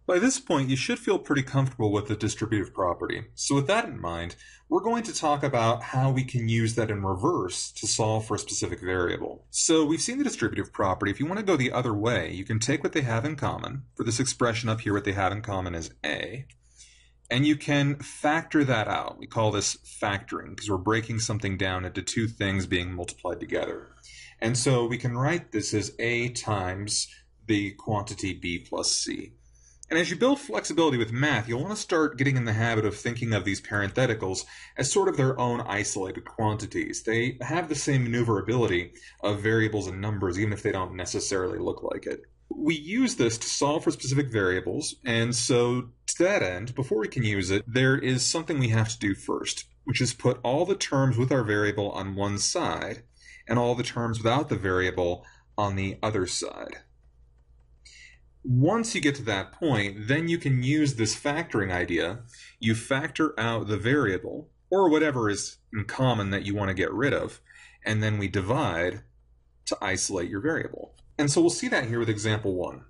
By this point, you should feel pretty comfortable with the distributive property. So with that in mind, we're going to talk about how we can use that in reverse to solve for a specific variable. So we've seen the distributive property. If you want to go the other way, you can take what they have in common. For this expression up here, what they have in common is a. And you can factor that out. We call this factoring because we're breaking something down into two things being multiplied together. And so we can write this as a times the quantity b plus c. And as you build flexibility with math, you'll want to start getting in the habit of thinking of these parentheticals as sort of their own isolated quantities. They have the same maneuverability of variables and numbers, even if they don't necessarily look like it. We use this to solve for specific variables, and so to that end, before we can use it, there is something we have to do first, which is put all the terms with our variable on one side and all the terms without the variable on the other side. Once you get to that point, then you can use this factoring idea. You factor out the variable, or whatever is in common that you want to get rid of, and then we divide to isolate your variable. And so we'll see that here with example 1.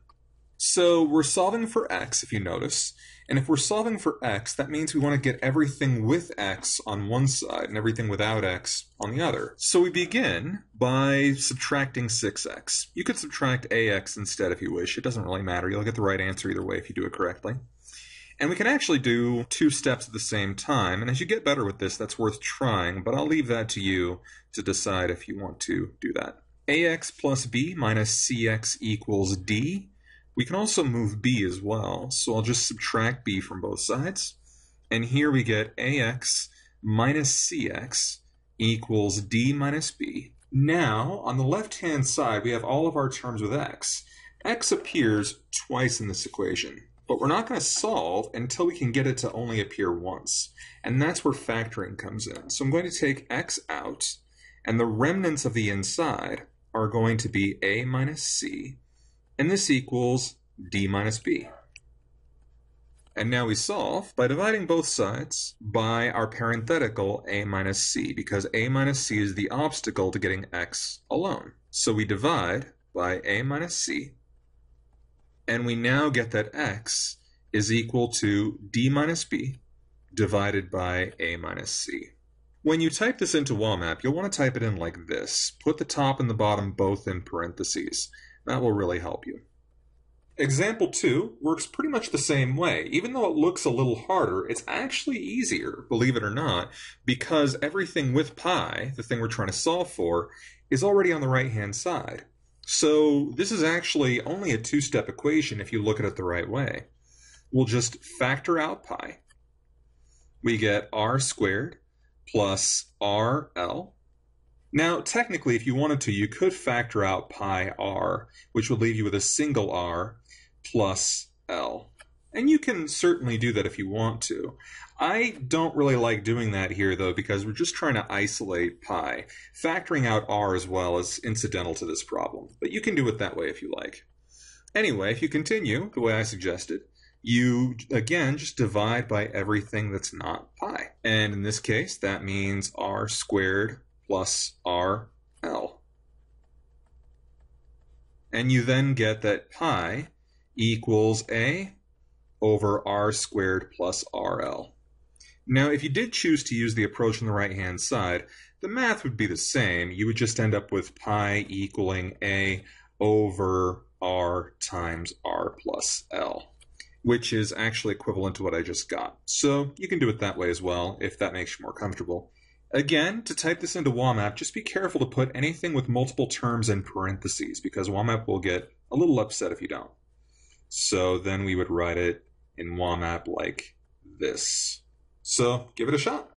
So we're solving for x, if you notice, and if we're solving for x, that means we want to get everything with x on one side and everything without x on the other. So we begin by subtracting 6x. You could subtract ax instead if you wish. It doesn't really matter. You'll get the right answer either way if you do it correctly. And we can actually do two steps at the same time, and as you get better with this, that's worth trying, but I'll leave that to you to decide if you want to do that. Ax plus b minus cx equals d. We can also move b as well, so I'll just subtract b from both sides. And here we get ax minus cx equals d minus b. Now, on the left-hand side, we have all of our terms with x. X appears twice in this equation, but we're not going to solve until we can get it to only appear once. And that's where factoring comes in. So I'm going to take x out, and the remnants of the inside are going to be a minus c, and this equals d minus b. And now we solve by dividing both sides by our parenthetical a minus c, because a minus c is the obstacle to getting x alone. So we divide by a minus c, and we now get that x is equal to d minus b divided by a minus c. When you type this into WAMAP, you'll want to type it in like this. Put the top and the bottom both in parentheses. That will really help you. Example 2 works pretty much the same way. Even though it looks a little harder, it's actually easier, believe it or not, because everything with pi, the thing we're trying to solve for, is already on the right-hand side. So this is actually only a two-step equation if you look at it the right way. We'll just factor out pi. We get r squared plus RL. Now, technically, if you wanted to, you could factor out pi r, which would leave you with a single r plus L. And you can certainly do that if you want to. I don't really like doing that here, though, because we're just trying to isolate pi. Factoring out r as well is incidental to this problem, but you can do it that way if you like. Anyway, if you continue the way I suggested, you, again, just divide by everything that's not pi. And in this case, that means r squared plus RL. And you then get that pi equals a over r squared plus RL. Now, if you did choose to use the approach on the right-hand side, the math would be the same. You would just end up with pi equaling a over r times r plus L, which is actually equivalent to what I just got. So you can do it that way as well, if that makes you more comfortable. Again, to type this into WAMAP, just be careful to put anything with multiple terms in parentheses, because WAMAP will get a little upset if you don't. So then we would write it in WAMAP like this. So give it a shot.